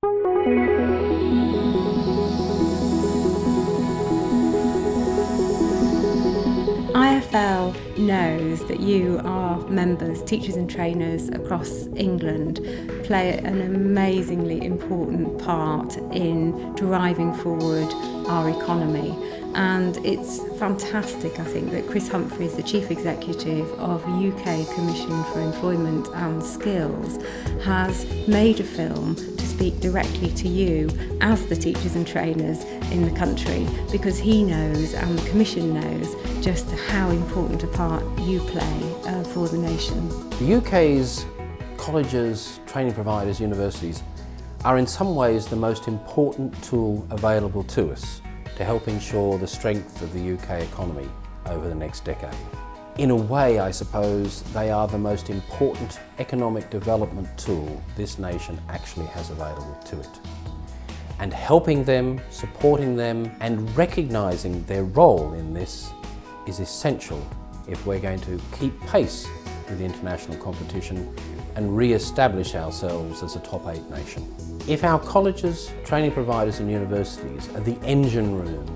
IfL knows that you, our members, teachers and trainers across England, play an amazingly important part in driving forward our economy. And it's fantastic, I think, that Chris Humphreys, the Chief Executive of UK Commission for Employment and Skills, has made a film to speak directly to you as the teachers and trainers in the country, because he knows and the Commission knows just how important a part you play for the nation. The UK's colleges, training providers, universities are in some ways the most important tool available to us to help ensure the strength of the UK economy over the next decade. In a way, I suppose, they are the most important economic development tool this nation actually has available to it. And helping them, supporting them, and recognising their role in this is essential if we're going to keep pace with international competition and re-establish ourselves as a top 8 nation. If our colleges, training providers and universities are the engine room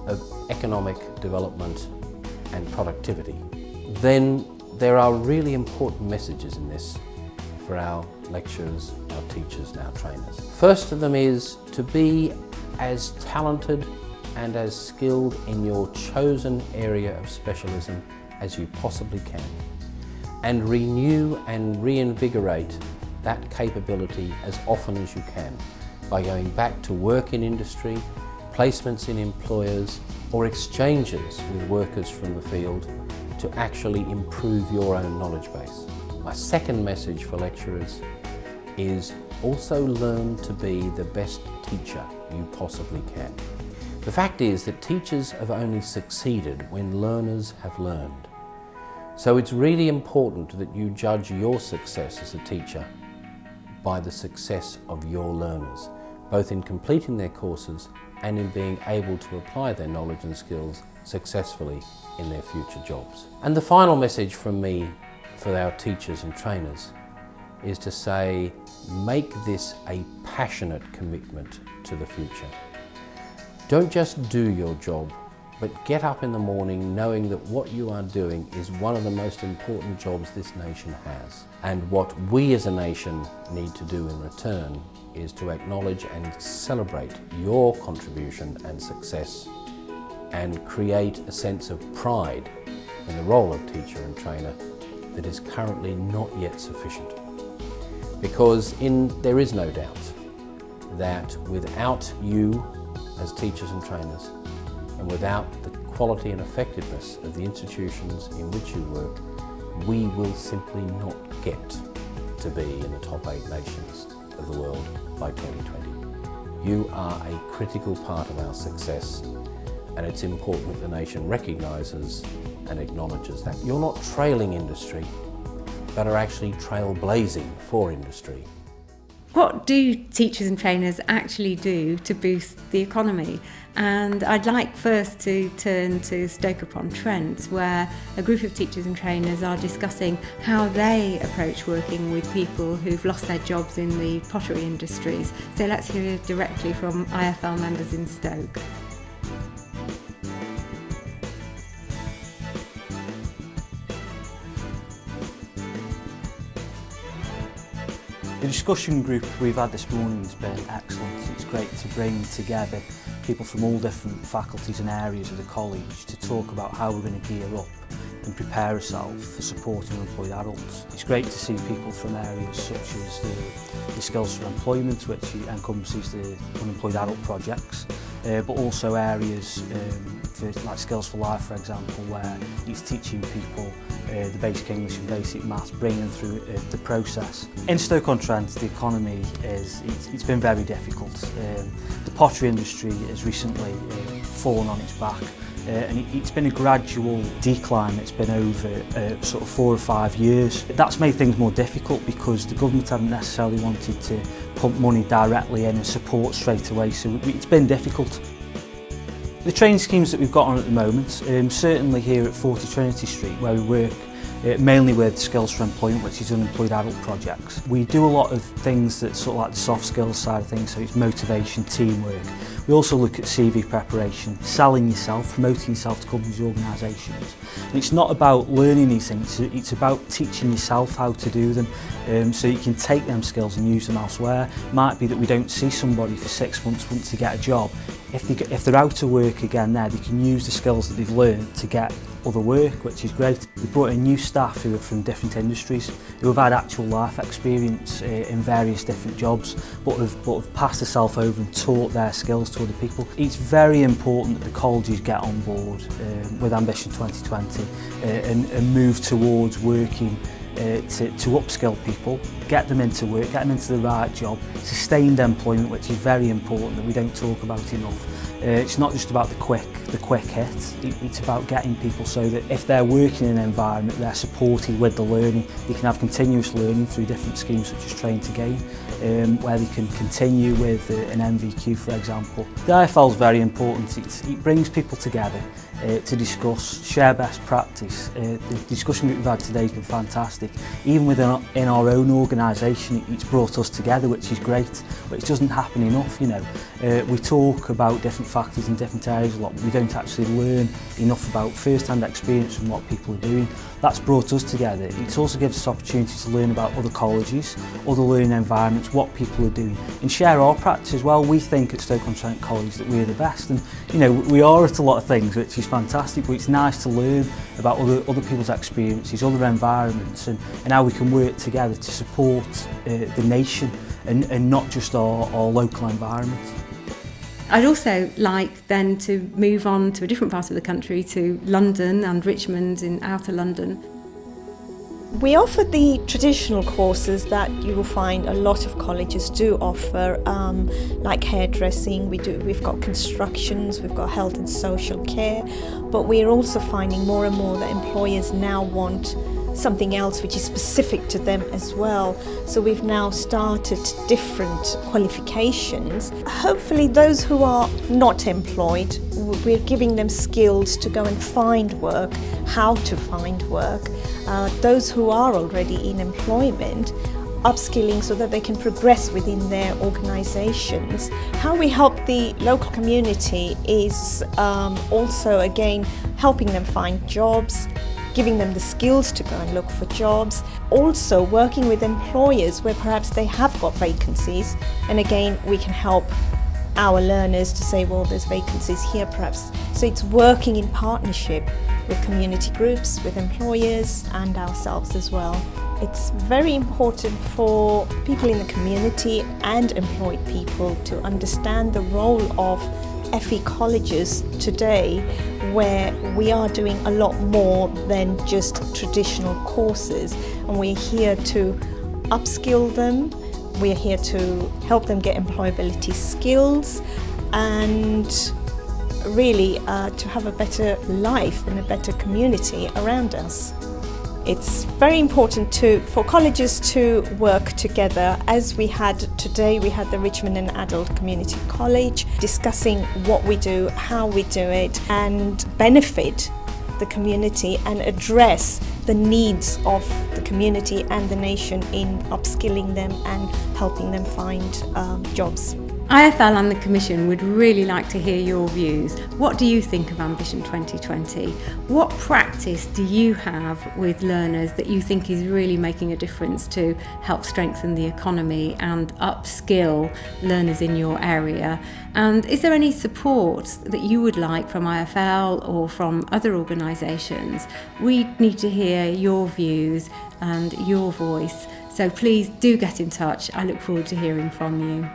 of economic development and productivity, then there are really important messages in this for our lecturers, our teachers and our trainers. First of them is to be as talented and as skilled in your chosen area of specialism as you possibly can, and renew and reinvigorate that capability as often as you can by going back to work in industry, placements in employers, or exchanges with workers from the field to actually improve your own knowledge base. My second message for lecturers is also learn to be the best teacher you possibly can. The fact is that teachers have only succeeded when learners have learned. So it's really important that you judge your success as a teacher by the success of your learners, both in completing their courses and in being able to apply their knowledge and skills successfully in their future jobs. And the final message from me for our teachers and trainers is to say, make this a passionate commitment to the future. Don't just do your job, but get up in the morning knowing that what you are doing is one of the most important jobs this nation has. And what we as a nation need to do in return is to acknowledge and celebrate your contribution and success and create a sense of pride in the role of teacher and trainer that is currently not yet sufficient. Because there is no doubt that without you as teachers and trainers, and without the quality and effectiveness of the institutions in which you work, we will simply not get to be in the top 8 nations of the world by 2020. You are a critical part of our success, and it's important that the nation recognises and acknowledges that. You're not trailing industry, but are actually trailblazing for industry. What do teachers and trainers actually do to boost the economy? And I'd like first to turn to Stoke-upon-Trent, where a group of teachers and trainers are discussing how they approach working with people who've lost their jobs in the pottery industries. So let's hear directly from IfL members in Stoke. The discussion group we've had this morning has been excellent. It's great to bring together people from all different faculties and areas of the college to talk about how we're going to gear up and prepare ourselves for supporting unemployed adults. It's great to see people from areas such as the Skills for Employment, which encompasses the unemployed adult projects, but also areas like Skills for Life, for example, where it's teaching people the basic English and basic maths, bringing them through the process. In Stoke-on-Trent, the economy it's been very difficult. The pottery industry has recently fallen on its back, and it's been a gradual decline that's been over sort of 4 or 5 years. That's made things more difficult because the government haven't necessarily wanted to pump money directly in and support straight away, so it's been difficult. The training schemes that we've got on at the moment, certainly here at 40 Trinity Street where we work mainly with Skills for Employment, which is unemployed adult projects. We do a lot of things that sort of like the soft skills side of things, so it's motivation, teamwork. We also look at CV preparation, selling yourself, promoting yourself to companies, organisations. And it's not about learning these things, it's about teaching yourself how to do them, so you can take them skills and use them elsewhere. It might be that we don't see somebody for 6 months once they get a job. If they're out of work again there, they can use the skills that they've learned to get other work, which is great. We've brought in new staff who are from different industries, who have had actual life experience in various different jobs, but have passed themselves over and taught their skills to other people. It's very important that the colleges get on board with Ambition 2020 and move towards working to upskill people, get them into work, get them into the right job, sustained employment, which is very important that we don't talk about enough. It's not just about the quick hit, it's about getting people so that if they're working in an environment, they're supported with the learning. They can have continuous learning through different schemes such as Train to Gain, where they can continue with an MVQ, for example. The IfL is very important. It brings people together to discuss, share best practice. The discussion that we've had today has been fantastic. Even within in our own organisation, it's brought us together, which is great, but it doesn't happen enough, you know. We talk about different factors in different areas a lot, but we don't actually learn enough about first-hand experience from what people are doing. That's brought us together. It also gives us opportunities to learn about other colleges, other learning environments, what people are doing, and share our practice as well. We think at Stoke-on-Trent College that we're the best, and you know, we are at a lot of things, which is fantastic, but it's nice to learn about other people's experiences, other environments, and how we can work together to support the nation and not just our local environment. I'd also like then to move on to a different part of the country, to London and Richmond in outer London. We offer the traditional courses that you will find a lot of colleges do offer, like hairdressing, we've got constructions, we've got health and social care, but we're also finding more and more that employers now want something else which is specific to them as well. So we've now started different qualifications. Hopefully those who are not employed, we're giving them skills to go and find work, how to find work. Those who are already in employment, upskilling so that they can progress within their organisations. How we help the local community is also again helping them find jobs, giving them the skills to go and look for jobs, also working with employers where perhaps they have got vacancies, and again we can help our learners to say, well, there's vacancies here perhaps. So it's working in partnership with community groups, with employers and ourselves as well. It's very important for people in the community and employed people to understand the role of FE colleges today, where we are doing a lot more than just traditional courses, and we're here to upskill them, we're here to help them get employability skills and really to have a better life and a better community around us. It's very important for colleges to work together. As we had today, we had the Richmond and Adult Community College discussing what we do, how we do it, and benefit the community and address the needs of the community and the nation in upskilling them and helping them find jobs. IfL and the Commission would really like to hear your views. What do you think of Ambition 2020? What practice do you have with learners that you think is really making a difference to help strengthen the economy and upskill learners in your area? And is there any support that you would like from IfL or from other organisations? We need to hear your views and your voice. So please do get in touch. I look forward to hearing from you.